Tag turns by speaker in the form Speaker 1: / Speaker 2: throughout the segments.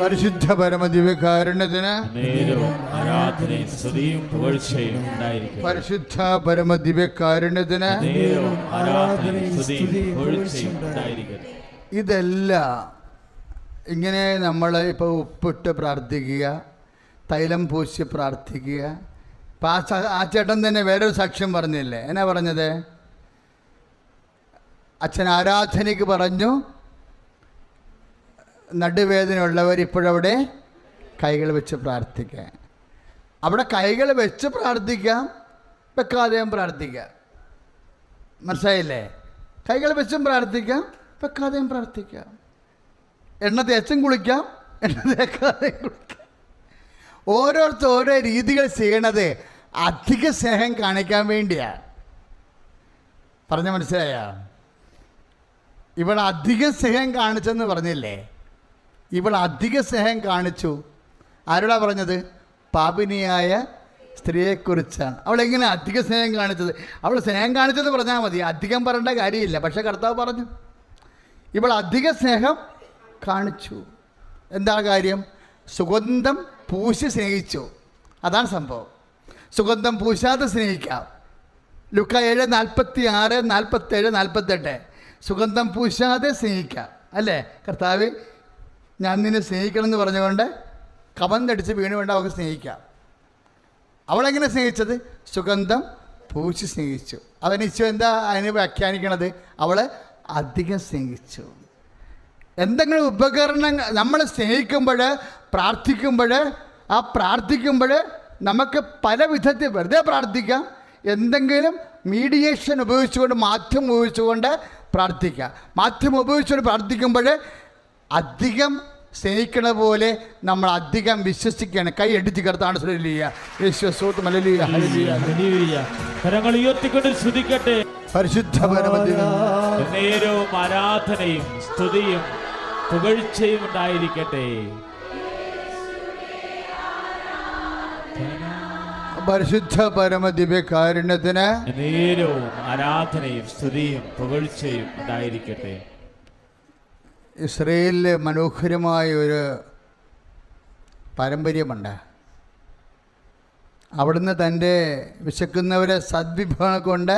Speaker 1: പരിശുദ്ധ പരമദിവ്യകാരുണ്യത്തിന്
Speaker 2: ആരാധനയും സ്തുതിയും പുകഴ്ചയും ഉണ്ടായിരിക്കട്ടെ.
Speaker 1: പരിശുദ്ധ പരമദിവ്യകാരുണ്യത്തിന്
Speaker 2: ആരാധനയും സ്തുതിയും പുകഴ്ചയും ഉണ്ടായിരിക്കട്ടെ.
Speaker 1: ഇതെല്ലാം ഇങ്ങനെ നമ്മൾ ഇപ്പോൾ ഉപ്പിട്ട് പ്രാർത്ഥിക്കുക, തൈലം പൂശി പ്രാർത്ഥിക്കുക. ഇപ്പം ആ ചേട്ടൻ തന്നെ വേറൊരു സാക്ഷ്യം പറഞ്ഞില്ലേ? എന്നാ പറഞ്ഞത്? അച്ഛൻ ആരാധനയ്ക്ക് പറഞ്ഞു, നടുവേദനയുള്ളവർ ഇപ്പോഴവിടെ കൈകൾ വെച്ച് പ്രാർത്ഥിക്കാം. അവിടെ കൈകൾ വെച്ച് പ്രാർത്ഥിക്കാം, വെക്കാതെയും പ്രാർത്ഥിക്കാം. മനസ്സിലായില്ലേ? കൈകൾ വെച്ചും പ്രാർത്ഥിക്കാം, വെക്കാതെയും പ്രാർത്ഥിക്കാം. എണ്ണ തേച്ചും കുളിക്കാം, എണ്ണ തേക്കാതെയും കുളിക്കാം. ഓരോരുത്തർ ഓരോ രീതികൾ ചെയ്യണത് അധിക സ്നേഹം കാണിക്കാൻ വേണ്ടിയാണ്. പറഞ്ഞ മനസ്സിലായ? ഇവിടെ അധിക സ്നേഹം കാണിച്ചെന്ന് പറഞ്ഞില്ലേ? ഇവിടെ അധിക സ്നേഹം കാണിച്ചു. ആരോടാ പറഞ്ഞത്? പാപിനിയായ സ്ത്രീയെക്കുറിച്ചാണ്. അവളെങ്ങനെ അധിക സ്നേഹം കാണിച്ചത്? അവൾ സ്നേഹം കാണിച്ചെന്ന് പറഞ്ഞാൽ മതി, അധികം പറയേണ്ട കാര്യമില്ല. പക്ഷെ കർത്താവ് പറഞ്ഞു, ഇവൾ അധിക സ്നേഹം കാണിച്ചു. എന്താ കാര്യം? സുഗന്ധം പൂശി സ്നേഹിച്ചു. അതാണ് സംഭവം. സുഗന്ധം പൂശാതെ സ്നേഹിക്കാം. ലുക്ക 7:46, 47, 48. സുഗന്ധം പൂശാതെ സ്നേഹിക്കാം അല്ലേ? കർത്താവ് ഞാൻ നിന്നെ സ്നേഹിക്കണം എന്ന് പറഞ്ഞുകൊണ്ട് കമന്തടിച്ച് വീണ് വേണ്ട അവൾക്ക് സ്നേഹിക്കാം. അവളെങ്ങനെ സ്നേഹിച്ചത്? സുഗന്ധം പൂശി സ്നേഹിച്ചു. അവൻ ഈശോ എന്താ അതിന് വ്യാഖ്യാനിക്കണത്? അവൾ അധികം സ്നേഹിച്ചു. എന്തെങ്കിലും ഉപകരണങ്ങൾ നമ്മൾ സ്നേഹിക്കുമ്പോൾ, പ്രാർത്ഥിക്കുമ്പോൾ, ആ പ്രാർത്ഥിക്കുമ്പോൾ നമുക്ക് പല വിധത്തിൽ വെറുതെ പ്രാർത്ഥിക്കാം, എന്തെങ്കിലും മീഡിയേഷൻ ഉപയോഗിച്ചുകൊണ്ട്, മാധ്യമം ഉപയോഗിച്ചുകൊണ്ട് പ്രാർത്ഥിക്കുക. മാധ്യമം ഉപയോഗിച്ചുകൊണ്ട് പ്രാർത്ഥിക്കുമ്പോൾ അധികം സ്നേഹിക്കണ പോലെ നമ്മൾ അധികം വിശ്വസിക്കുകയാണ്. കൈ അടിച്ച് കർത്താണ്. പരിശുദ്ധ
Speaker 2: നേരവും ആരാധനയും സ്തുതിയും പുകഴ്ചയും ഉണ്ടായിരിക്കട്ടെ.
Speaker 1: പരിശുദ്ധ പരമദിവ്യകാരുണ്യത്തിന്
Speaker 2: നേരവും ആരാധനയും സ്തുതിയും പുകഴ്ചയും ഉണ്ടായിരിക്കട്ടെ.
Speaker 1: ഇസ്രയേലിൽ മനോഹരമായ ഒരു പാരമ്പര്യമുണ്ട്. അവിടുന്ന് തൻ്റെ വിശക്കുന്നവരെ സദ്വിഭവം കൊണ്ട്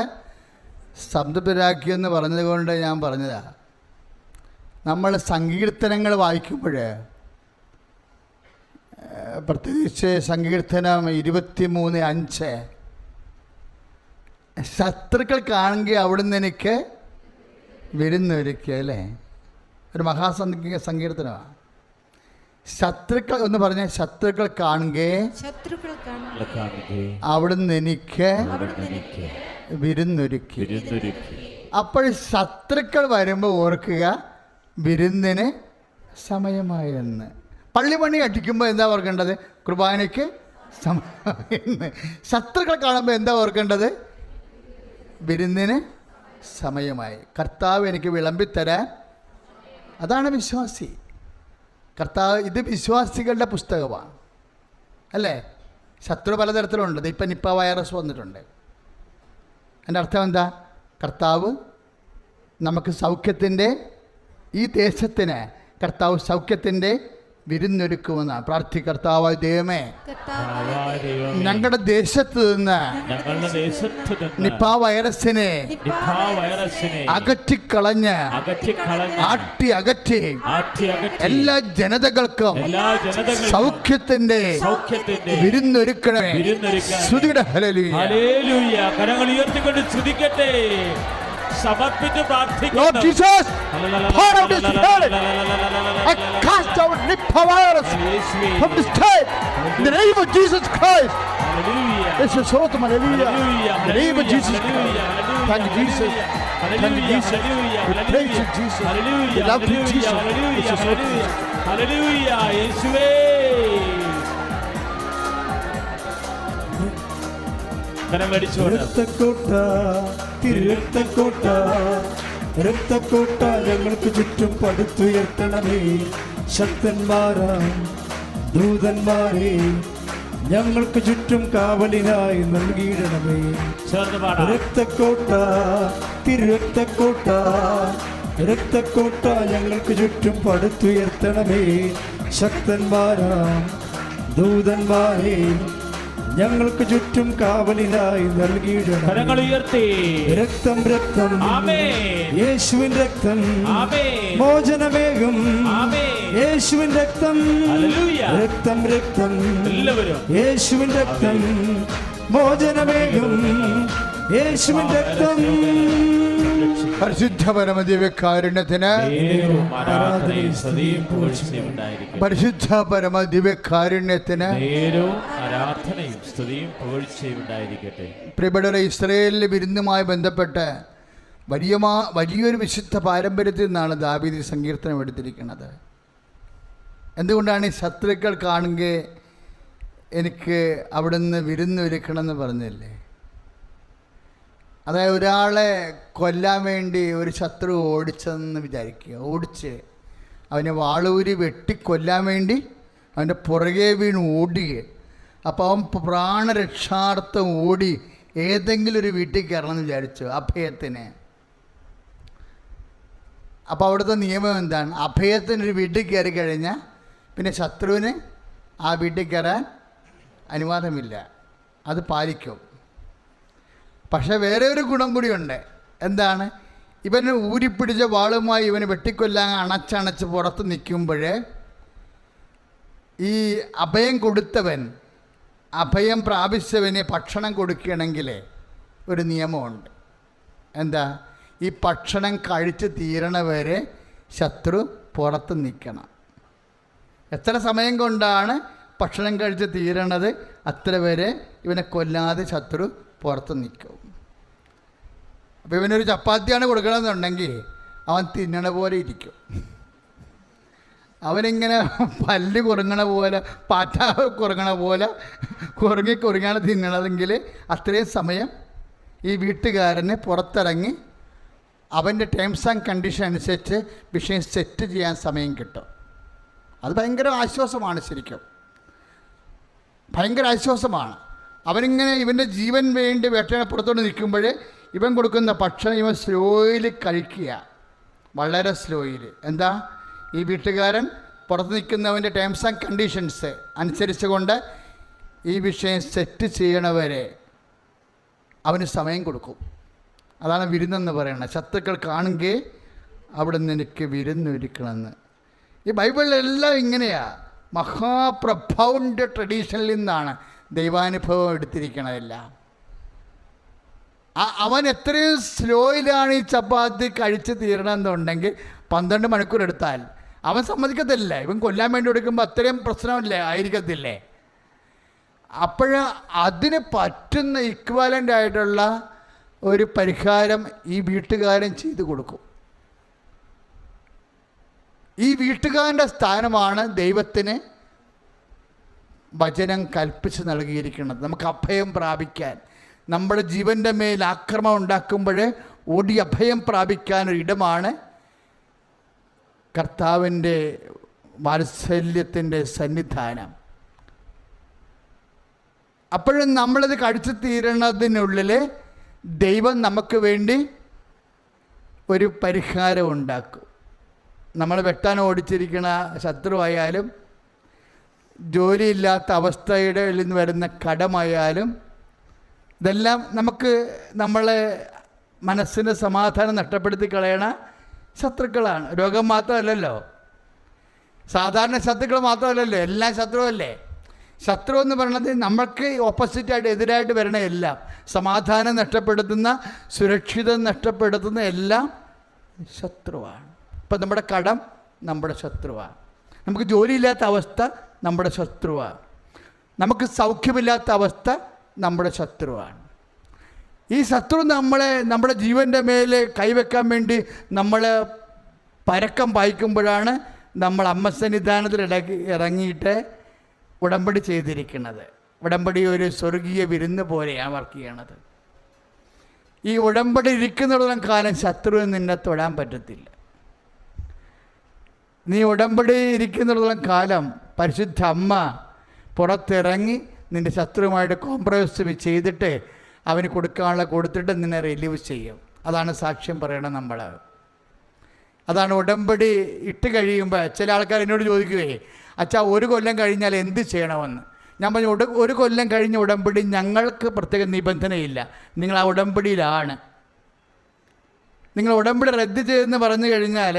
Speaker 1: സംതൃപ്തരാക്കിയെന്ന് പറഞ്ഞതുകൊണ്ട് ഞാൻ പറഞ്ഞതാണ്. നമ്മൾ സങ്കീർത്തനങ്ങൾ വായിക്കുമ്പോൾ, പ്രത്യേകിച്ച് സങ്കീർത്തനം 23:5, ശത്രുക്കൾ കാണുമെങ്കിൽ അവിടുന്ന് എനിക്ക് വിരുന്നൊരുക്കുക അല്ലേ? ഒരു സങ്കീർത്തനമാണ്. ശത്രുക്കൾ എന്ന് പറഞ്ഞ ശത്രുക്കൾ കാണുകയെ അവിടുന്ന് എനിക്ക് വിരുന്നൊരുക്കി. അപ്പോൾ ശത്രുക്കൾ വരുമ്പോൾ ഓർക്കുക, വിരുന്നിന് സമയമായെന്ന്. പള്ളിപ്പണി അടിക്കുമ്പോൾ എന്താ ഓർക്കേണ്ടത്? കുർബാനയ്ക്ക് സമയമായെന്ന്. ശത്രുക്കൾ കാണുമ്പോൾ എന്താ ഓർക്കേണ്ടത്? വിരുന്നിന് സമയമായി. കർത്താവ് എനിക്ക് വിളമ്പിത്തരാൻ. അതാണ് വിശ്വാസി. കർത്താവ്, ഇത് വിശ്വാസികളുടെ പുസ്തകമാണ് അല്ലേ? ശത്രു പലതരത്തിലുണ്ട്. ഇപ്പം നിപ്പ വൈറസ് വന്നിട്ടുണ്ട്. എൻ്റെ അർത്ഥം എന്താ? കർത്താവ് നമുക്ക് സൗഖ്യത്തിൻ്റെ, ഈ ദേശത്തിന് കർത്താവ് സൗഖ്യത്തിൻ്റെ വിരുന്നൊരുക്കുമെന്നാണ്. കർത്താവായ ദൈവമേ, ഞങ്ങളുടെ ദേശത്ത് നിന്ന് നിപ്പ വൈറസിനെ അകറ്റിക്കളഞ്ഞ് അകറ്റി എല്ലാ ജനതകൾക്കും സൗഖ്യത്തിന്റെ വിരുന്നൊരുക്കണമേ. സ്തുതിയുടെ ഹല്ലേലൂയ.
Speaker 2: കരങ്ങൾ ഉയർത്തിക്കൊണ്ട് സ്തുതിക്കട്ടെ. സമർപ്പിച്ച് പ്രാർത്ഥിക്കുന്നു.
Speaker 1: Lord Jesus, pour out His Spirit. I cast out Nipah virus from this state in the name of Jesus Christ.
Speaker 2: Hallelujah.
Speaker 1: This is so to hallelujah. In the name of Jesus Christ. Thank you, Jesus. Thank you, Jesus. We praise you, Jesus. We love you, Jesus. This is so to
Speaker 2: hallelujah. യേശുവേ.
Speaker 3: രക്തക്കോട്ട ഞങ്ങൾക്ക് ചുറ്റും പടുത്തുയർത്തണമേ. ശക്തന്മാരാം ദൂതന്മാരെ ഞങ്ങൾക്ക് ചുറ്റും കാവലിനായി നൽകിയിടണമേ. രക്തക്കോട്ട, തിരുരക്തക്കോട്ട രക്തക്കോട്ട ഞങ്ങൾക്ക് ചുറ്റും പടുത്തുയർത്തണമേ. ശക്തന്മാരാം ദൂതന്മാരെ ഞങ്ങൾക്ക് ചുറ്റും കാവലിനായി നൽകിയിടണം.
Speaker 2: കരങ്ങൾ ഉയർത്തി.
Speaker 3: രക്തം രക്തം
Speaker 2: ആമേൻ.
Speaker 3: യേശുവിൻ രക്തം
Speaker 2: ആമേൻ.
Speaker 3: മോചനമേകും
Speaker 2: ആമേൻ.
Speaker 3: യേശുവിൻ രക്തം.
Speaker 2: ഹല്ലേലൂയ.
Speaker 3: രക്തം രക്തം
Speaker 2: എല്ലാവരും
Speaker 3: യേശുവിൻ രക്തം മോചനമേകും യേശുവിൻ രക്തം.
Speaker 1: പരിശുദ്ധ പരമദിവ്യകാരുണ്യത്തിന്
Speaker 2: നേരവും ആരാധനയും സ്തുതിയും പുകഴ്ചയും ഉണ്ടായിരിക്കട്ടെ.
Speaker 1: പരിശുദ്ധ പരമദിവ്യകാരുണ്യത്തിന്
Speaker 2: നേരവും ആരാധനയും സ്തുതിയും പുകഴ്ചയും ഉണ്ടായിരിക്കട്ടെ.
Speaker 1: പ്രിയപ്പെട്ടവരെ, ഇസ്രായേലിലെ വിരുന്നുമായി ബന്ധപ്പെട്ട് വലിയൊരു വിശുദ്ധ പാരമ്പര്യത്തിൽ നിന്നാണ് ദാവീദ് സങ്കീർത്തനം എടുത്തിരിക്കുന്നത്. എന്തുകൊണ്ടാണ് ഈ ശത്രുക്കൾ കാണുകെ എനിക്ക് അവിടുന്ന് വിരുന്നൊരുക്കണമെന്ന് പറഞ്ഞില്ലേ? അതായത് ഒരാളെ കൊല്ലാൻ വേണ്ടി ഒരു ശത്രു ഓടിച്ചെന്ന് വിചാരിക്കുക, ഓടിച്ച് അവനെ വാളൂരി വെട്ടിക്കൊല്ലാൻ വേണ്ടി അവൻ്റെ പുറകെ വീണ് ഓടുക. അപ്പോൾ അവൻ പ്രാണരക്ഷാർത്ഥം ഓടി ഏതെങ്കിലും ഒരു വീട്ടിൽ കയറണമെന്ന് വിചാരിച്ചു, അഭയത്തിന്. അപ്പോൾ അവിടുത്തെ നിയമം എന്താണ്? അഭയത്തിനൊരു വീട്ടിൽ കയറി കഴിഞ്ഞാൽ പിന്നെ ശത്രുവിന് ആ വീട്ടിൽ കയറാൻ അനുവാദമില്ല, അത് പാലിക്കും. പക്ഷേ വേറെ ഒരു ഗുണം കൂടിയുണ്ട്. എന്താണ്? ഇവന് ഊരിപ്പിടിച്ച വാളുമായി ഇവന് വെട്ടിക്കൊല്ലാൻ അണച്ചണച്ച് പുറത്ത് നിൽക്കുമ്പോൾ ഈ അഭയം കൊടുത്തവൻ, അഭയം പ്രാപിച്ചവന് ഭക്ഷണം കൊടുക്കുകയാണെങ്കിൽ ഒരു നിയമമുണ്ട്. എന്താ? ഈ ഭക്ഷണം കഴിച്ച് തീരണവരെ ശത്രു പുറത്ത് നിൽക്കണം. എത്ര സമയം കൊണ്ടാണ് ഭക്ഷണം കഴിച്ച് തീരണത് അത്ര വരെ ഇവനെ കൊല്ലാതെ ശത്രു പുറത്ത് നിൽക്കും. അപ്പോൾ ഇവനൊരു ചപ്പാത്തിയാണ് കൊടുക്കണമെന്നുണ്ടെങ്കിൽ അവൻ തിന്നണ പോലെ ഇരിക്കും. അവനിങ്ങനെ പല്ല് കുറുങ്ങണ പോലെ, പാറ്റ കുറുങ്ങണ പോലെ കുറുങ്ങിയാണ് തിന്നണതെങ്കിൽ അത്രയും സമയം ഈ വീട്ടുകാരന് പുറത്തിറങ്ങി അവൻ്റെ ടേംസ് ആൻഡ് കണ്ടീഷൻ അനുസരിച്ച് വിഷയം സെറ്റ് ചെയ്യാൻ സമയം കിട്ടും. അത് ഭയങ്കര ആശ്വാസമാണ്. ശരിക്കും ഭയങ്കര ആശ്വാസമാണ്. അവനിങ്ങനെ ഇവൻ്റെ ജീവൻ വേണ്ടി വേട്ടയപ്പുറത്തോട്ട് നിൽക്കുമ്പോൾ ഇവൻ കൊടുക്കുന്ന ഭക്ഷണം ഇവൻ സ്ലോയിൽ കഴിക്കുക, വളരെ സ്ലോയിൽ. എന്താ? ഈ വീട്ടുകാരൻ പുറത്ത് നിൽക്കുന്നവൻ്റെ ടേംസ് ആൻഡ് കണ്ടീഷൻസ് അനുസരിച്ച് കൊണ്ട് ഈ വിഷയം സെറ്റ് ചെയ്യണവരെ അവന് സമയം കൊടുക്കും. അതാണ് വിരുന്നെന്ന് പറയുന്നത്. ശത്രുക്കൾ കാണുകയെ അവിടെ നിന്ന് എനിക്ക് വിരുന്നൊരുക്കണമെന്ന്. ഈ ബൈബിളിലെല്ലാം ഇങ്ങനെയാണ്. മഹാപ്രഭൗണ്ട് ട്രഡീഷനിൽ നിന്നാണ് ദൈവാനുഭവം എടുത്തിരിക്കണതെല്ലാം. അവൻ എത്രയും സ്ലോയിലാണ് ഈ ചപ്പാത്തി കഴിച്ച് തീരണമെന്നുണ്ടെങ്കിൽ 12 മണിക്കൂർ എടുത്താൽ അവൻ സമ്മതിക്കത്തില്ല. ഇവൻ കൊല്ലാൻ വേണ്ടി കൊടുക്കുമ്പോൾ അത്രയും പ്രശ്നമില്ലേ ആയിരിക്കത്തില്ലേ? അപ്പോൾ അതിന് പറ്റുന്ന ഇക്വാലൻ്റ് ആയിട്ടുള്ള ഒരു പരിഹാരം ഈ വീട്ടുകാരൻ ചെയ്തു കൊടുക്കും. ഈ വീട്ടുകാരൻ്റെ സ്ഥാനമാണ് ദൈവത്തിന് വചനം കൽപ്പിച്ച് നൽകിയിരിക്കുന്നത്. നമുക്ക് അഭയം പ്രാപിക്കാൻ, നമ്മുടെ ജീവൻ്റെ മേൽ ആക്രമണം ഉണ്ടാക്കുമ്പോൾ ഓടി അഭയം പ്രാപിക്കാനൊരിടമാണ് കർത്താവിൻ്റെ വാത്സല്യത്തിൻ്റെ സന്നിധാനം. അപ്പോഴും നമ്മളത് കഴിച്ചു തീരണതിനുള്ളിൽ ദൈവം നമുക്ക് വേണ്ടി ഒരു പരിഹാരം ഉണ്ടാക്കും. നമ്മൾ വെട്ടാൻ ഓടിച്ചിരിക്കുന്ന ശത്രുവായാലും, ജോലിയില്ലാത്ത അവസ്ഥയുടെ നിന്ന് വരുന്ന കടമായാലും, ഇതെല്ലാം നമുക്ക് നമ്മളെ മനസ്സിൻ്റെ സമാധാനം നഷ്ടപ്പെടുത്തി കളയണ ശത്രുക്കളാണ്. രോഗം മാത്രമല്ലല്ലോ, സാധാരണ ശത്രുക്കൾ മാത്രമല്ലല്ലോ, എല്ലാം ശത്രുവല്ലേ. ശത്രു എന്ന് പറയുന്നത് നമ്മൾക്ക് ഓപ്പോസിറ്റായിട്ട് എതിരായിട്ട് വരണ എല്ലാം, സമാധാനം നഷ്ടപ്പെടുത്തുന്ന, സുരക്ഷിതം നഷ്ടപ്പെടുത്തുന്ന എല്ലാം ശത്രുവാണ്. ഇപ്പം നമ്മുടെ കടം നമ്മുടെ ശത്രുവാണ്, നമുക്ക് ജോലിയില്ലാത്ത അവസ്ഥ നമ്മുടെ ശത്രുവാണ്, നമുക്ക് സൗഖ്യമില്ലാത്ത അവസ്ഥ നമ്മുടെ ശത്രുവാണ്. ഈ ശത്രു നമ്മുടെ ജീവൻ്റെ മേലെ കൈവെക്കാൻ വേണ്ടി നമ്മൾ പരക്കം പായിക്കുമ്പോഴാണ് നമ്മൾ അമ്മസന്നിധാനത്തിൽ ഇറങ്ങിയിട്ട് ഉടമ്പടി ചെയ്തിരിക്കുന്നത്. ഉടമ്പടി ഒരു സ്വർഗീയ വിരുന്ന് പോലെയാണ് വർക്ക് ചെയ്യണത്. ഈ ഉടമ്പടി ഇരിക്കുന്നിടത്തോളം കാലം ശത്രുവിന് നിന്നെ തൊടാൻ പറ്റത്തില്ല. നീ ഉടമ്പടി ഇരിക്കുന്നിടത്തോളം കാലം പരിശുദ്ധ അമ്മ പുറത്തിറങ്ങി നിൻ്റെ ശത്രുവുമായിട്ട് കോംപ്രമൈസ് ചെയ്തിട്ട് അവന് കൊടുക്കാനുള്ള കൊടുത്തിട്ട് നിന്നെ റിലീവ് ചെയ്യും. അതാണ് സാക്ഷ്യം പറയണം നമ്മൾ. അതാണ് ഉടമ്പടി ഇട്ട് കഴിയുമ്പോൾ ചില ആൾക്കാർ എന്നോട് ചോദിക്കുകയെ, അച്ഛാ 1 കൊല്ലം കഴിഞ്ഞാൽ എന്ത് ചെയ്യണമെന്ന്. ഞാൻ പറഞ്ഞു, 1 കൊല്ലം കഴിഞ്ഞ ഉടമ്പടി ഞങ്ങൾക്ക് പ്രത്യേക നിബന്ധനയില്ല, നിങ്ങൾ ആ ഉടമ്പടിയിലാണ്. നിങ്ങൾ ഉടമ്പടി റദ്ദ് ചെയ്തെന്ന് പറഞ്ഞു കഴിഞ്ഞാൽ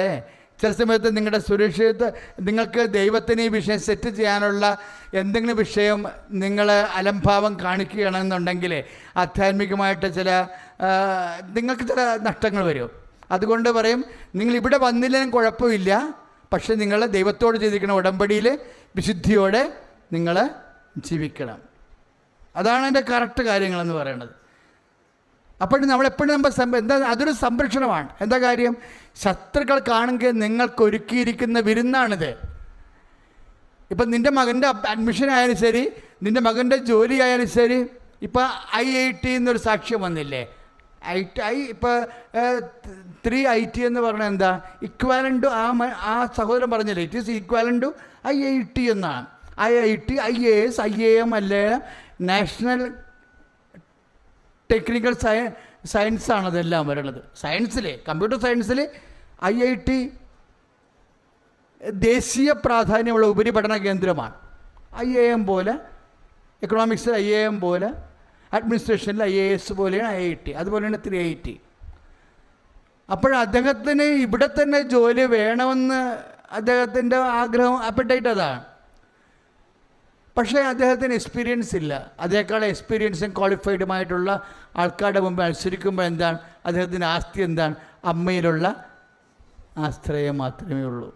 Speaker 1: ചില സമയത്ത് നിങ്ങളുടെ സുരക്ഷിതത്വം, നിങ്ങൾക്ക് ദൈവത്തിന് ഈ വിഷയം സെറ്റ് ചെയ്യാനുള്ള എന്തെങ്കിലും വിഷയം നിങ്ങൾ അലംഭാവം കാണിക്കുകയാണെന്നുണ്ടെങ്കിൽ ആധ്യാത്മികമായിട്ട് നിങ്ങൾക്ക് ചില നഷ്ടങ്ങൾ വരും. അതുകൊണ്ട് പറയും, നിങ്ങൾ ഇവിടെ വന്നില്ലെങ്കിലും കുഴപ്പമില്ല, പക്ഷെ നിങ്ങൾ ദൈവത്തോട് ചെയ്തിരിക്കുന്ന ഉടമ്പടിയിൽ വിശുദ്ധിയോടെ നിങ്ങൾ ജീവിക്കണം. അതാണ് എൻ്റെ കറക്റ്റ് കാര്യങ്ങളെന്ന് പറയുന്നത്. അപ്പോൾ നമ്മളെപ്പോഴും എന്താ, അതൊരു സംരക്ഷണമാണ്. എന്താ കാര്യം? ശത്രുക്കൾ കാണുമെങ്കിൽ നിങ്ങൾക്ക് ഒരുക്കിയിരിക്കുന്ന വിരുന്നാണിത്. ഇപ്പം നിൻ്റെ മകൻ്റെ അഡ്മിഷൻ ആയാലും ശരി, നിൻ്റെ മകൻ്റെ ജോലി ആയാലും ശരി. ഇപ്പോൾ IIT എന്നൊരു സാക്ഷ്യം വന്നില്ലേ? ഇപ്പോൾ 3IT എന്ന് പറഞ്ഞാൽ എന്താ? ഇക്വാലൻ്റ് ആ സഹോദരൻ പറഞ്ഞില്ലേ, ഇറ്റ് ഈസ് ഈക്വാലൻ്റ് IIT എന്നാണ്. IIT, IAS, IAM അല്ലേ, നാഷണൽ ടെക്നിക്കൽ സയൻസാണ് അതെല്ലാം വരുന്നത്. സയൻസിൽ, കമ്പ്യൂട്ടർ സയൻസിൽ IIT ദേശീയ പ്രാധാന്യമുള്ള ഉപരിപഠന കേന്ദ്രമാണ്. IIM പോലെ, എക്കണോമിക്സിൽ IIM പോലെ, അഡ്മിനിസ്ട്രേഷനിൽ IAS പോലെയാണ് IIT, അതുപോലെയാണ് 3IT. അപ്പോൾ അദ്ദേഹത്തിന് ഇവിടെ തന്നെ ജോലി വേണമെന്ന് അദ്ദേഹത്തിൻ്റെ ആഗ്രഹം, അപ്പറ്റൈറ്റ് അതാണ്. പക്ഷേ അദ്ദേഹത്തിന് എക്സ്പീരിയൻസ് ഇല്ല. അതേക്കാൾ എക്സ്പീരിയൻസും ക്വാളിഫൈഡുമായിട്ടുള്ള ആൾക്കാരുടെ മുമ്പ് മത്സരിക്കുമ്പോൾ എന്താണ് അദ്ദേഹത്തിൻ്റെ ആസ്തി? എന്താണ്? അമ്മയിലുള്ള ആശ്രയം മാത്രമേ ഉള്ളൂ.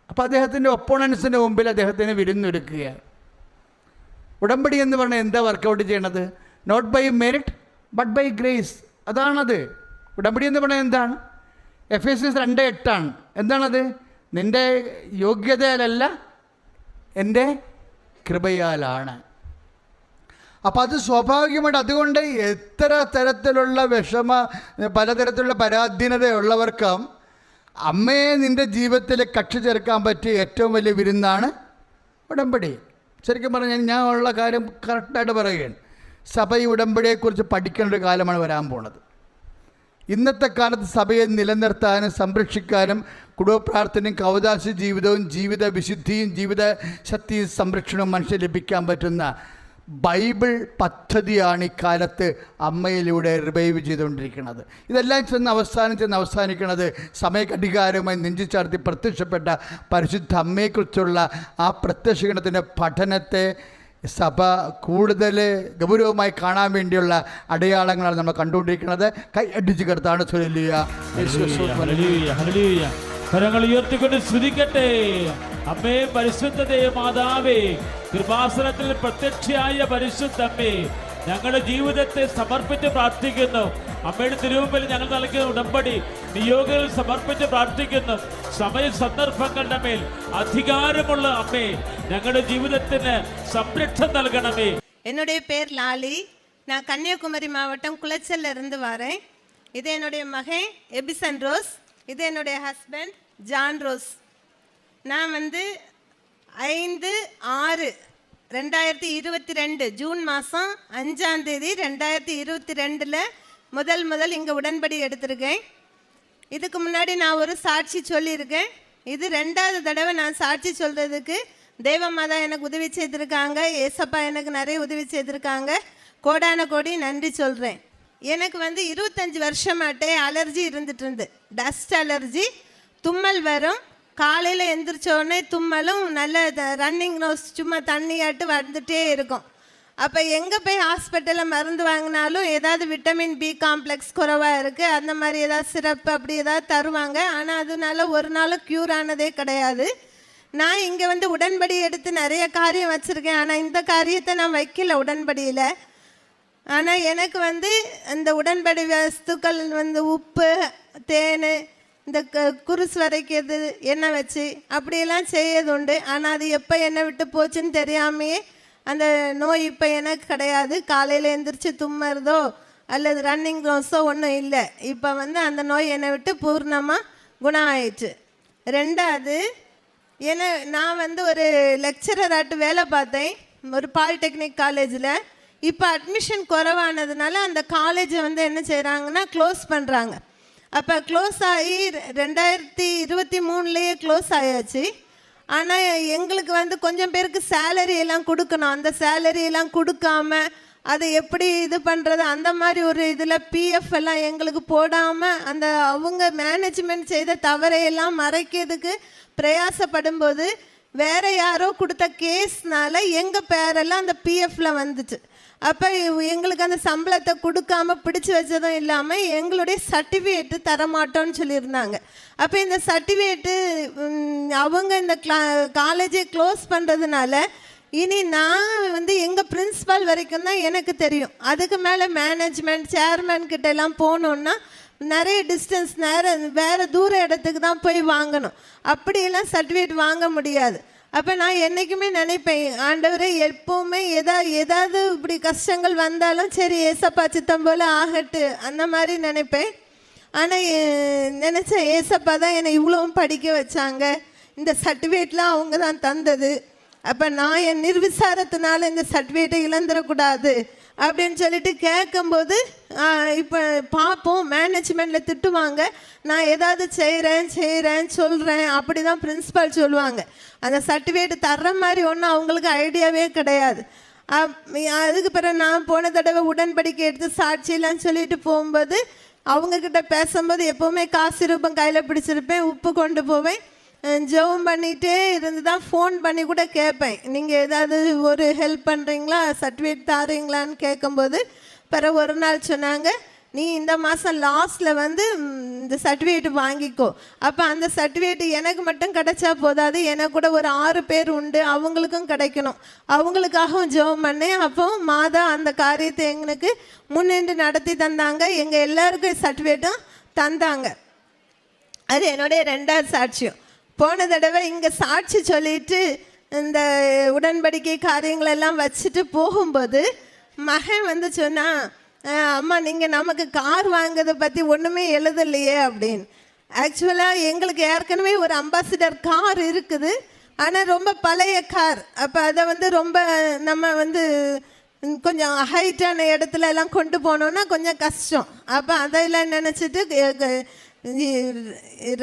Speaker 1: അപ്പോൾ അദ്ദേഹത്തിൻ്റെ ഒപ്പോണൻസിൻ്റെ മുമ്പിൽ അദ്ദേഹത്തിന് വിരുന്നൊരുക്കുകയാണ്. ഉടമ്പടി എന്ന് പറഞ്ഞാൽ എന്താ വർക്കൗട്ട് ചെയ്യണത്? Not by merit but by grace. അതാണത്. ഉടമ്പടി എന്ന് പറഞ്ഞാൽ എന്താണ്? Ephesians 2:8 എന്താണത്? നിൻ്റെ യോഗ്യതയിലല്ല, എൻ്റെ കൃപയാലാണ്. അപ്പോൾ അത് സ്വാഭാവികമായിട്ട്, അതുകൊണ്ട് എത്ര തരത്തിലുള്ള പലതരത്തിലുള്ള പരാധീനതയുള്ളവർക്കും അമ്മയെ നിൻ്റെ ജീവിതത്തിൽ കക്ഷി ചേർക്കാൻ പറ്റിയ ഏറ്റവും വലിയ വിരുന്നാണ് ഉടമ്പടി. ശരിക്കും പറഞ്ഞാൽ ഞാൻ ഉള്ള കാര്യം കറക്റ്റായിട്ട് പറയുകയാണ്. സഭ ഈ ഉടമ്പടിയെക്കുറിച്ച് പഠിക്കേണ്ട ഒരു കാലമാണ് വരാൻ പോണത്. ഇന്നത്തെ കാലത്ത് സഭയെ നിലനിർത്താനും സംരക്ഷിക്കാനും കുടുംബ പ്രാർത്ഥനയും കൗദാശ ജീവിതവും ജീവിത വിശുദ്ധിയും ജീവിത ശക്തിയും സംരക്ഷണവും മനുഷ്യന് ലഭിക്കാൻ പറ്റുന്ന ബൈബിൾ പദ്ധതിയാണ് ഇക്കാലത്ത് അമ്മയിലൂടെ റിവൈവ് ചെയ്തുകൊണ്ടിരിക്കുന്നത്. ഇതെല്ലാം ചെന്ന് അവസാനിക്കുന്നത് സമയഘടികാരവുമായി നെഞ്ചു ചാർത്തി പ്രത്യക്ഷപ്പെട്ട പരിശുദ്ധ അമ്മയെക്കുറിച്ചുള്ള ആ പ്രത്യക്ഷീകരണത്തിൻ്റെ പഠനത്തെ സഭ കൂടുതൽ ഗൗരവമായി കാണാൻ വേണ്ടിയുള്ള അടയാളങ്ങളാണ് നമ്മൾ കണ്ടുകൊണ്ടിരിക്കുന്നത്. കൈ അടിച്ചു കിടത്താണ്.
Speaker 2: കരങ്ങൾ ഉയർത്തിക്കൊണ്ട് സ്തുതിക്കട്ടെ. അമ്മേ, പരിശുദ്ധതേ മാതാവേ, കൃപാസനത്തിൽ പ്രത്യക്ഷയായ പരിശുദ്ധമ്മേ, ഞങ്ങളുടെ ജീവിതത്തെ സമർപ്പിച്ച് പ്രാർത്ഥിക്കുന്നു. അമ്മയുടെ തിരുമുമ്പിൽ ഞങ്ങൾ നൽകിയ ഉടമ്പടി നിയോഗങ്ങൾ സമർപ്പിച്ച് പ്രാർത്ഥിക്കുന്നു. സമയ സന്ദർഭങ്ങളുടെ മേൽ അധികാരമുള്ള അമ്മേ, ഞങ്ങളുടെ ജീവിതത്തിന് സംരക്ഷണം നൽകണമേ.
Speaker 4: என்னுடைய பேர் லாலி. நான் கன்னியாகுமரி மாவட்டம் குளச்சல்ல இருந்து வரேன். இது என்னுடைய மகன் எபிசன் ரோஸ். இது என்னுடைய ஹஸ்பண்ட் ஜான் ரோஸ். நான் 5/6/2022 ஜூன் மாதம் 5ஆம் தேதி 2022 முதல் இங்கே உடன்படி எடுத்திருக்கேன். இதுக்கு முன்னாடி நான் ஒரு சாட்சி சொல்லியிருக்கேன். இது 2வது தடவை நான் சாட்சி சொல்கிறதுக்கு தேவமாதா எனக்கு உதவி செய்திருக்காங்க. ஏசப்பா எனக்கு நிறைய உதவி செய்திருக்காங்க. கோடான கோடி நன்றி சொல்கிறேன். எனக்கு 25 வருஷமாட்டே அலர்ஜி இருந்துட்டு டஸ்ட் அலர்ஜி, தும்மல் வரும். காலையில் எந்திரிச்சோடனே தும்மலும் நல்ல ரன்னிங் நோஸ் சும்மா தண்ணியாட்டு வந்துட்டே இருக்கும். அப்போ எங்கே போய் ஹாஸ்பிட்டலில் மருந்து வாங்கினாலும் ஏதாவது விட்டமின் B காம்ப்ளெக்ஸ் குறைவாக இருக்குது, அந்த மாதிரி ஏதாவது சிரப்பு அப்படி ஏதாவது தருவாங்க. ஆனால் அதனால ஒரு நாளும் க்யூர் ஆனதே கிடையாது. நான் இங்கே உடன்படி எடுத்து நிறைய காரியம் வச்சுருக்கேன். ஆனால் இந்த காரியத்தை நான் வைக்கல உடன்படியில். ஆனால் எனக்கு அந்த உடன்படி வஸ்துக்கள் உப்பு, தேன், இந்த குருசு வரைக்கிறது எண்ணெய் வச்சு அப்படியெல்லாம் செய்யறது உண்டு. ஆனால் அது எப்போ எண்ணெய் விட்டு போச்சுன்னு தெரியாமையே அந்த நோய் இப்போ எனக்கு கிடையாது. காலையில் எழுந்திரிச்சு தும்மறதோ அல்லது ரன்னிங் ரோஸோ ஒன்றும் இல்லை. இப்போ அந்த நோய் என்னை விட்டு பூர்ணமாக குணம் ஆயிடுச்சு. 2வது, நான் ஒரு லெக்சரராட்டு வேலை பார்த்தேன் ஒரு பாலிடெக்னிக் காலேஜில். இப்போ அட்மிஷன் குறைவானதுனால அந்த காலேஜை என்ன செய்கிறாங்கன்னா க்ளோஸ் பண்ணுறாங்க. அப்போ க்ளோஸ் ஆகி 2023 க்ளோஸ் ஆயாச்சு. ஆனால் எங்களுக்கு வந்து கொஞ்சம் பேருக்கு சேலரி எல்லாம் கொடுக்கணும். அந்த சேலரி எல்லாம் கொடுக்காம அதை எப்படி இது பண்ணுறது, அந்த மாதிரி ஒரு இதில் பிஎஃப் எல்லாம் எங்களுக்கு போடாமல் அந்த அவங்க மேனேஜ்மெண்ட் செய்த தவறையெல்லாம் மறைக்கிறதுக்கு பிரயாசப்படும்போது வேறு யாரோ கொடுத்த கேஸ்னால எங்கள் பேரெல்லாம் அந்த பிஎஃப்பில் வந்துச்சு. அப்போ எங்களுக்கு அந்த சம்பளத்தை கொடுக்காம பிடிச்சி வச்சதும் இல்லாமல் எங்களுடைய சர்டிஃபிகேட்டு தரமாட்டோன்னு சொல்லியிருந்தாங்க. அப்போ இந்த சர்டிஃபிகேட்டு அவங்க இந்த காலேஜை க்ளோஸ் பண்ணுறதுனால இனி நான் வந்து எங்கள் பிரின்ஸிபால் வரைக்கும் தான் எனக்கு தெரியும். அதுக்கு மேலே மேனேஜ்மெண்ட் சேர்மேன் கிட்ட எல்லாம் போகணுன்னா நிறைய டிஸ்டன்ஸ் வேறு தூர இடத்துக்கு தான் போய் வாங்கணும். அப்படியெல்லாம் சர்டிஃபிகேட் வாங்க முடியாது. அப்போ நான் என்றைக்குமே நினைப்பேன், ஆண்டவரே எப்போவுமே ஏதாவது இப்படி கஷ்டங்கள் வந்தாலும் சரி ஏசப்பா சித்தம் போல் ஆகட்டு அந்த மாதிரி நினைப்பேன். ஆனால் நினச்சேன் ஏசப்பா தான் என்னை இவ்வளவும் படிக்க வச்சாங்க, இந்த சர்டிஃபிகேட்லாம் அவங்க தான் தந்தது. அப்போ நான் என் நிர்விசாரத்தினால இந்த சர்டிஃபிகேட்டை இழந்துடக்கூடாது அப்படின்னு சொல்லிட்டு கேட்கும்போது இப்போ பார்ப்போம், மேனேஜ்மெண்ட்டில் திட்டுவாங்க, நான் ஏதாவது செய்கிறேன் சொல்கிறேன் அப்படி தான் பிரின்ஸிபால் சொல்லுவாங்க. அந்த சர்டிஃபிகேட் தர்ற மாதிரி ஒன்றும் அவங்களுக்கு ஐடியாவே கிடையாது. அதுக்கு பிறகு நான் போன தடவை உடன்படிக்கை எடுத்து சாட்சியெல்லாம் சொல்லிட்டு போகும்போது அவங்கக்கிட்ட பேசும்போது எப்போவுமே காசு ரூபம் கையில் பிடிச்சிருப்பேன், உப்பு கொண்டு போவேன், ஜெபம் பண்ணிகிட்டே இருந்து தான் ஃபோன் பண்ணி கூட கேட்பேன், நீங்கள் ஏதாவது ஒரு ஹெல்ப் பண்ணுறீங்களா, சர்டிஃபிகேட் தாரீங்களான்னு கேட்கும்போது பிறகு ஒரு நாள் சொன்னாங்க, நீ இந்த மாதம் லாஸ்ட்டில் வந்து இந்த சர்டிஃபிகேட் வாங்கிக்கோ. அப்போ அந்த சர்டிஃபிகேட் எனக்கு மட்டும் கிடைச்சா போதாது, எனக்கு கூட ஒரு 6 பேர் உண்டு, அவங்களுக்கும் கிடைக்கணும், அவங்களுக்காகவும் ஜெபம் பண்ணேன். அப்போ மாதா அந்த காரியத்தை எங்களுக்கு முன்னின்று நடத்தி தந்தாங்க, எங்கள் எல்லாருக்கும் சர்டிஃபிகேட்டும் தந்தாங்க. அது என்னுடைய 2வது சாட்சியம். போன தடவை இங்கே சாட்சி சொல்லிட்டு இந்த உடன்படிக்கை காரியங்களெல்லாம் வச்சுட்டு போகும்போது மகன் வந்து சொன்னான், அம்மா நீங்கள் நமக்கு கார் வாங்குறதை பற்றி ஒன்றுமே எழுதலையே அப்படின்னு. ஆக்சுவலாக எங்களுக்கு ஏற்கனவே ஒரு அம்பாசிடர் கார் இருக்குது, ஆனால் ரொம்ப பழைய கார். அப்போ அதை வந்து ரொம்ப நம்ம வந்து கொஞ்சம் ஹைட்டான இடத்துல எல்லாம் கொண்டு போனோன்னா கொஞ்சம் கஷ்டம். அப்போ அதெல்லாம் நினச்சிட்டு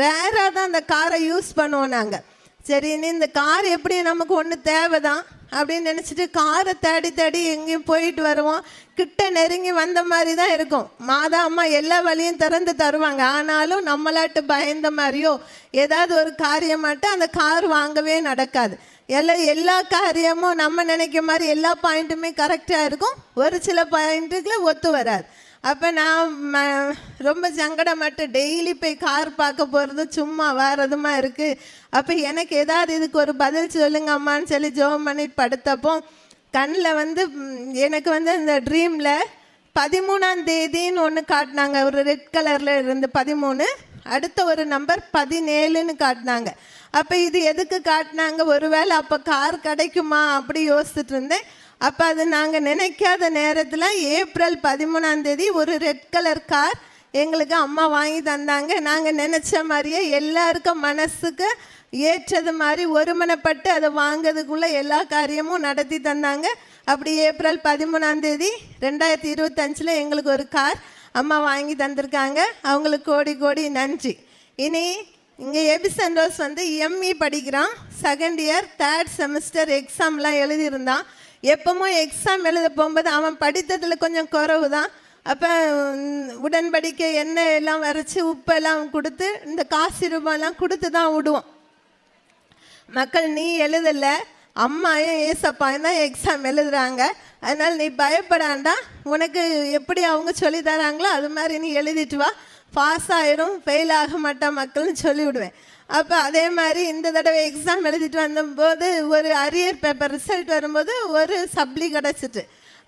Speaker 4: ரேராக தான் அந்த காரை யூஸ் பண்ணுவோம் நாங்கள். சரின்னு இந்த கார் எப்படி நமக்கு ஒன்று தேவை தான் அப்படின்னு நினச்சிட்டு காரை தேடி எங்கேயும் போயிட்டு வருவோம். கிட்ட நெருங்கி வந்த மாதிரி தான் இருக்கும். மாதா அம்மா எல்லா வழியும் திறந்து தருவாங்க, ஆனாலும் நம்மளாட்டு பயந்த மாதிரியோ ஏதாவது ஒரு காரியமாட்டு அந்த கார் வாங்கவே நடக்காது. எல்லா காரியமும் நம்ம நினைக்க மாதிரி எல்லா பாயிண்ட்டுமே கரெக்டாக இருக்கும், ஒரு சில பாயிண்ட்டுக்குள்ள ஒத்து வராது. அப்போ நான் ரொம்ப சங்கடமாட்டு டெய்லி போய் கார் பார்க்க போகிறது சும்மா வரதுமா இருக்குது. அப்போ எனக்கு ஏதாவது இதுக்கு ஒரு பதில் சொல்லுங்க அம்மான்னு சொல்லி ஜெபம் பண்ணி படுத்தப்போ கண்ணில் வந்து எனக்கு வந்து இந்த ட்ரீமில் 13ஆம் தேதின்னு ஒன்று காட்டினாங்க, ஒரு ரெட் கலரில் இருந்து 13, அடுத்த ஒரு நம்பர் 17ன்னு காட்டினாங்க. அப்போ இது எதுக்கு காட்டினாங்க, ஒருவேளை அப்போ கார் கிடைக்குமா அப்படி யோசிச்சுட்டு இருந்தேன். அப்போ அது நாங்கள் நினைக்காத நேரத்தில் ஏப்ரல் 13ஆம் தேதி ஒரு ரெட் கலர் கார் எங்களுக்கு அம்மா வாங்கி தந்தாங்க. நாங்கள் நினச்ச மாதிரியே எல்லாருக்கும் மனசுக்கு ஏற்றது மாதிரி ஒருமனப்பட்டு அதை வாங்கிறதுக்குள்ளே எல்லா காரியமும் நடத்தி தந்தாங்க. அப்படி ஏப்ரல் 13ஆம் தேதி 2025 எங்களுக்கு ஒரு கார் அம்மா வாங்கி தந்திருக்காங்க. அவங்களுக்கு கோடி கோடி நன்றி. இனி இங்கே எபிசென்டோஸ் வந்து எம்இ படிக்கிறான், 2nd இயர் 3rd செமஸ்டர் எக்ஸாம்லாம் எழுதியிருந்தான். எப்பவும் எக்ஸாம் எழுத போகும்போது அவன் படித்ததில் கொஞ்சம் குறவு தான். அப்போ உடன்படிக்கை எண்ணெய் எல்லாம் வரைச்சி உப்பெல்லாம் கொடுத்து இந்த காசு ரூபாயெல்லாம் கொடுத்து தான் விடுவோம். மக்கள் நீ எழுதலை, அம்மாயும் ஏசப்பாயும் தான் எக்ஸாம் எழுதுகிறாங்க, அதனால் நீ பயப்படாண்டா, உனக்கு எப்படி அவங்க சொல்லி தராங்களோ அது மாதிரி நீ எழுதிட்டு வா, பாஸ் ஆயிரும், ஃபெயில் ஆக மாட்டா மக்கள்னு சொல்லிவிடுவேன். அப்போ அதே மாதிரி இந்த தடவை எக்ஸாம் எழுதிட்டு வந்தபோது ஒரு அரியர் பேப்பர் ரிசல்ட் வரும்போது ஒரு சப்ளி கிடச்சிட்டு.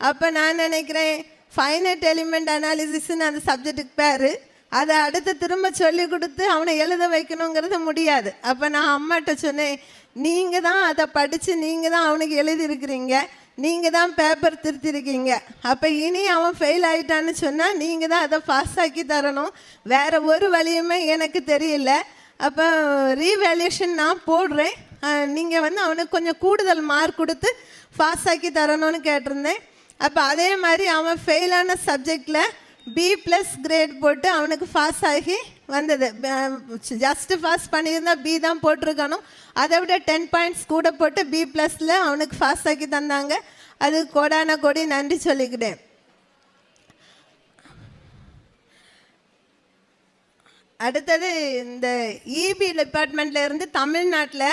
Speaker 4: அப்போ நான் நினைக்கிறேன் ஃபைனைட் எலிமெண்ட் அனாலிசிஸ்ன்னு அந்த சப்ஜெக்ட்டுக்கு பேர், அதை அடுத்து திரும்ப சொல்லி கொடுத்து அவனை எழுத வைக்கணுங்கிறது முடியாது. அப்போ நான் அம்மாட்ட சொன்னேன், நீங்கள் தான் அதை படித்து நீங்கள் தான் அவனுக்கு எழுதியிருக்கிறீங்க, நீங்கள் தான் பேப்பர் திருத்திருக்கீங்க, அப்போ இனி அவன் ஃபெயில் ஆகிட்டான்னு சொன்னால் நீங்கள் தான் அதை பாஸ் ஆக்கி தரணும், வேறு ஒரு வழியுமே எனக்கு தெரியல. அப்போ ரீவேல்யூஷன் நான் போடுறேன், நீங்கள் வந்து அவனுக்கு கொஞ்சம் கூடுதல் மார்க் கொடுத்து பாஸ் ஆக்கி தரணும்னு கேட்டிருந்தேன். அப்போ அதே மாதிரி அவன் ஃபெயிலான சப்ஜெக்டில் B+ கிரேட் போட்டு அவனுக்கு பாஸ் ஆகி வந்தது. ஜஸ்ட் பாஸ் பண்ணியிருந்தா B தான் போட்டிருக்கணும். அதை விட 10 பாயிண்ட்ஸ் கூட போட்டு B+ல அவனுக்கு பாஸ் ஆக்கி தந்தாங்க. அது கோடான கோடி நன்றி சொல்லிக்கிட்டேன். அடுத்தது இந்த EB டிபார்ட்மெண்ட்டில் இருந்து தமிழ்நாட்டில்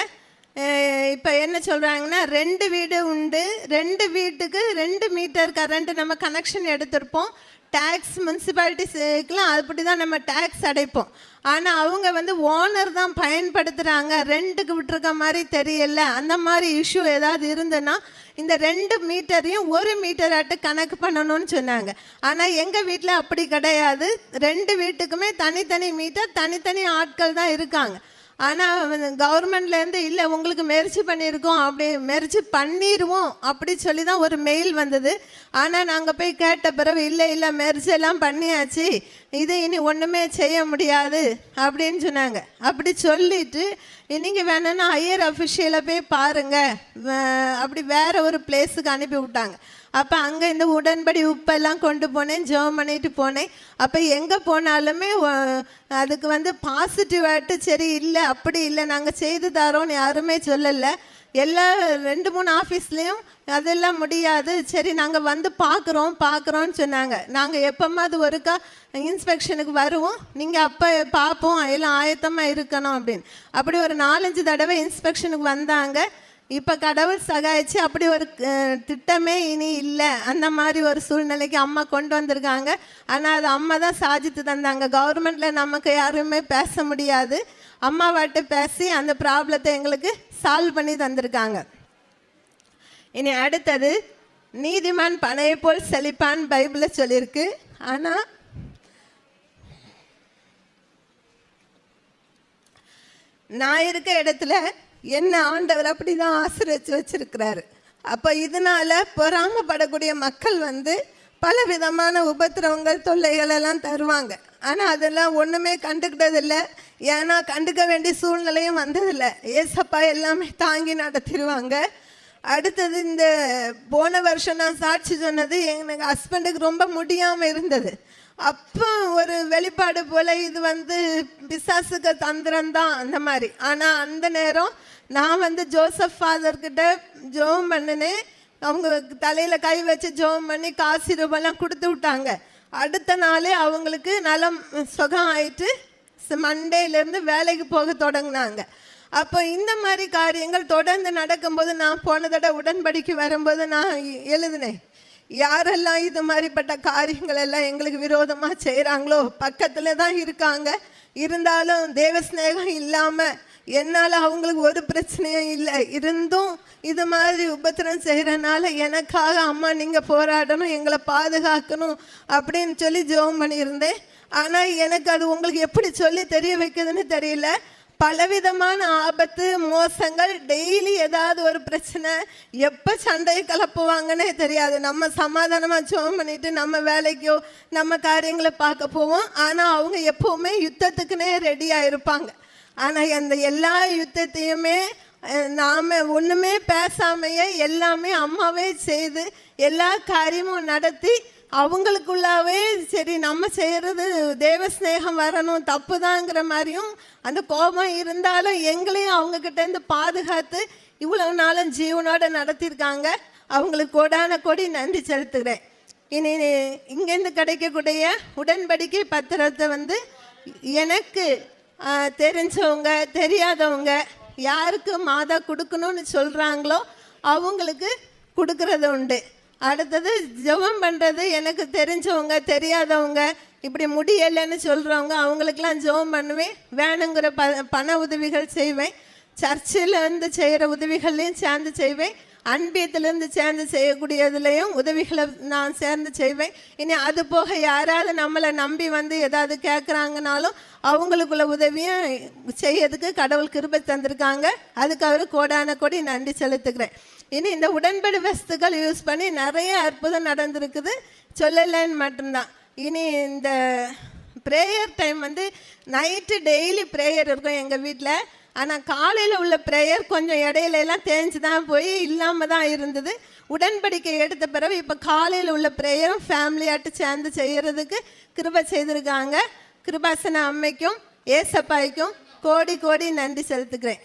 Speaker 4: இப்போ என்ன சொல்கிறாங்கன்னா 2 வீடு உண்டு, 2 வீட்டுக்கு 2 மீட்டர் கரண்ட் நம்ம கனெக்ஷன் எடுத்திருப்போம். டேக்ஸ் முனிசிபாலிட்டிஸ்க்கெலாம் அப்படி தான் நம்ம டேக்ஸ் அடைப்போம். ஆனால் அவங்க வந்து ஓனர் தான் பயன்படுத்துகிறாங்க, ரெண்டுக்கு விட்டுருக்க மாதிரி தெரியல. அந்த மாதிரி இஷ்யூ ஏதாவது இருந்ததுன்னா இந்த 2 மீட்டரையும் 1 மீட்டராட்டு கணக்கு பண்ணணும்னு சொன்னாங்க. ஆனால் எங்கள் வீட்டில் அப்படி கிடையாது. 2 வீட்டுக்குமே தனித்தனி மீட்டர், தனித்தனி ஆட்கள் தான் இருக்காங்க. ஆனால் கவர்மெண்ட்லேருந்து இல்லை உங்களுக்கு மெர்ஜ் பண்ணியிருக்கோம், அப்படி மெர்ஜ் பண்ணிடுவோம் அப்படி சொல்லி தான் ஒரு மெயில் வந்தது. ஆனால் நாங்கள் போய் கேட்ட பிறகு இல்லை மெர்ஜ் எல்லாம் பண்ணியாச்சு, இது இனி ஒன்றுமே செய்ய முடியாது அப்படின்னு சொன்னாங்க. அப்படி சொல்லிவிட்டு நீங்கள் வேணும்னா ஹையர் அஃபிஷியலை போய் பாருங்கள் அப்படி வேறு ஒரு பிளேஸுக்கு அனுப்பி விட்டாங்க. அப்போ அங்கே இந்த உடன்படி உப்பெல்லாம் கொண்டு போனேன், ஜெபம் பண்ணிட்டு போனேன். அப்போ எங்கே போனாலுமே அதுக்கு வந்து பாசிட்டிவாகிட்டு சரி இல்லை அப்படி இல்லை நாங்கள் செய்து தரோன்னு யாருமே சொல்லலை. எல்லா 2-3 ஆஃபீஸ்லேயும் அதெல்லாம் முடியாது, சரி நாங்கள் வந்து பார்க்குறோன்னு சொன்னாங்க. நாங்கள் எப்போமாவது ஒருக்கா இன்ஸ்பெக்ஷனுக்கு வருவோம், நீங்கள் அப்போ பார்ப்போம், எல்லாம் ஆயத்தமாக இருக்கணும் அப்படின்னு. அப்படி ஒரு 4-5 தடவை இன்ஸ்பெக்ஷனுக்கு வந்தாங்க. இப்போ கடவுள் சகாயிச்சு அப்படி ஒரு திட்டமே இனி இல்லை. அந்த மாதிரி ஒரு சூழ்நிலைக்கு அம்மா கொண்டு வந்திருக்காங்க. ஆனால் அது அம்மா தான் சாதித்து தந்தாங்க. கவர்மெண்ட்டில் நமக்கு யாருமே பேச முடியாது. அம்மாவாட்ட பேசி அந்த ப்ராப்ளத்தை எங்களுக்கு சால்வ் பண்ணி தந்திருக்காங்க. இனி அடுத்தது நீதிமான் பனையை போல் செழிப்பான் பைபிளில் சொல்லியிருக்கு. ஆனால் நான் இருக்க இடத்துல என்ன ஆண்டவர் அப்படி தான் ஆசீர்வதிச்சு வச்சிருக்கிறாரு. அப்போ இதனால் பொறாமப்படக்கூடிய மக்கள் வந்து பல விதமான உபத்திரவங்கள் தொல்லைகள் எல்லாம் தருவாங்க. ஆனால் அதெல்லாம் ஒன்றுமே கண்டுக்கிட்டதில்லை. ஏன்னா கண்டுக்க வேண்டிய சூழ்நிலையும் வந்ததில்லை. ஏசப்பா எல்லாமே தாங்கி நடத்திடுவாங்க. அடுத்தது இந்த போன வருஷம் நான் சாட்சி சொன்னது, எனக்கு ஹஸ்பண்டுக்கு ரொம்ப முடியாமல் இருந்தது. அப்போ ஒரு வெளிப்பாடு போல் இது வந்து பிசாசுக்கு தந்திரம் தான் அந்த மாதிரி. ஆனால் அந்த நேரம் நான் வந்து ஜோசப் ஃபாதர்கிட்ட ஜெபம் பண்ணினேன். அவங்க தலையில் கை வச்சு ஜெபம் பண்ணி காசு ரூபாயெல்லாம் கொடுத்து விட்டாங்க. அடுத்த நாளே அவங்களுக்கு நலம் சுகம் ஆயிட்டு மண்டேலேருந்து வேலைக்கு போக தொடங்கினாங்க. அப்போ இந்த மாதிரி காரியங்கள் தொடர்ந்து நடக்கும்போது நான் போன தடவை உடன்படிக்கை வரும்போது நான் எழுதினேன், யாரெல்லாம் இது மாதிரிப்பட்ட காரியங்கள் எல்லாம் எங்களுக்கு விரோதமாக செய்கிறாங்களோ பக்கத்தில் தான் இருக்காங்க, இருந்தாலும் தேவ ஸ்நேகம் இல்லாமல் என்னால் அவங்களுக்கு ஒரு பிரச்சனையும் இல்லை, இருந்தும் இது மாதிரி உபத்திரம் செய்கிறனால எனக்காக அம்மா நீங்கள் போராடணும், எங்களை பாதுகாக்கணும் அப்படின்னு சொல்லி ஜெபம் பண்ணியிருந்தேன். ஆனால் எனக்கு அது உங்களுக்கு எப்படி சொல்லி தெரிய வைக்கிறதுன்னு தெரியல. பலவிதமான ஆபத்து மோசங்கள், டெய்லி ஏதாவது ஒரு பிரச்சனை, எப்போ சண்டையை கலப்புவாங்கன்னே தெரியாது. நம்ம சமாதானமாக ஜெபம் பண்ணிட்டு நம்ம வேலைக்கோ நம்ம காரியங்களை பார்க்க போவோம். ஆனால் அவங்க எப்போவுமே யுத்தத்துக்குன்னே ரெடியாக இருப்பாங்க. ஆனால் அந்த எல்லா யுத்தத்தையுமே நாம் ஒன்றுமே பேசாமையே எல்லாமே அம்மாவே செய்து எல்லா காரியமும் நடத்தி அவங்களுக்குள்ளாவே சரி நம்ம செய்கிறது தேவ ஸ்நேகம் வரணும், தப்பு தாங்கிற மாதிரியும் அந்த கோபம் இருந்தாலும் எங்களையும் அவங்கக்கிட்டேருந்து பாதுகாத்து இவ்வளவு நாளும் ஜீவனோடு நடத்தியிருக்காங்க. அவங்களுக்கு கோடான கோடி நன்றி செலுத்துகிறேன். இனி இங்கேருந்து கிடைக்கக்கூடிய உடன்படிக்கை பத்திரத்தை வந்து எனக்கு தெரிஞ்சவங்க தெரியாதவங்க யாருக்கு மாதா கொடுக்கணும்னு சொல்கிறாங்களோ அவங்களுக்கு கொடுக்கறது உண்டு. அடுத்தது ஜெபம் பண்ணுறது, எனக்கு தெரிஞ்சவங்க தெரியாதவங்க இப்படி முடியலைன்னு சொல்கிறவங்க அவங்களுக்கெல்லாம் ஜெபம் பண்ணுவேன். வேணுங்கிற பண உதவிகள் செய்வேன். சர்ச்சிலேருந்து செய்கிற உதவிகள்லையும் சேர்ந்து செய்வேன். அன்பியத்திலேருந்து சேர்ந்து செய்யக்கூடியதுலேயும் உதவிகளை நான் சேர்ந்து செய்வேன். இனி அது போக யாராவது நம்மளை நம்பி வந்து ஏதாவது கேட்குறாங்கனாலும் அவங்களுக்குள்ள உதவியும் செய்யறதுக்கு கடவுள் கிருபை தந்திருக்காங்க. அதுக்கு அவர் கோடான கோடி நன்றி செலுத்துக்கிறேன். இனி இந்த உடன்படி வஸ்துக்கள் யூஸ் பண்ணி நிறைய அற்புதம் நடந்திருக்குது, சொல்லலைன்னு மட்டும்தான். இனி இந்த ப்ரேயர் டைம் வந்து நைட்டு டெய்லி ப்ரேயர் இருக்கும் எங்கள் வீட்டில். ஆனால் காலையில் உள்ள ப்ரேயர் கொஞ்சம் இடையில எல்லாம் தேஞ்சு தான் போய் இல்லாமல் தான் இருந்தது. உடன்படிக்கை எடுத்த பிறகு இப்போ காலையில் உள்ள ப்ரேயரும் ஃபேமிலியாட்டு சேர்ந்து செய்கிறதுக்கு கிருபை செய்திருக்காங்க. கிருபாசன அம்மைக்கும் ஏசப்பாய்க்கும் கோடி கோடி நன்றி செலுத்துக்கிறேன்.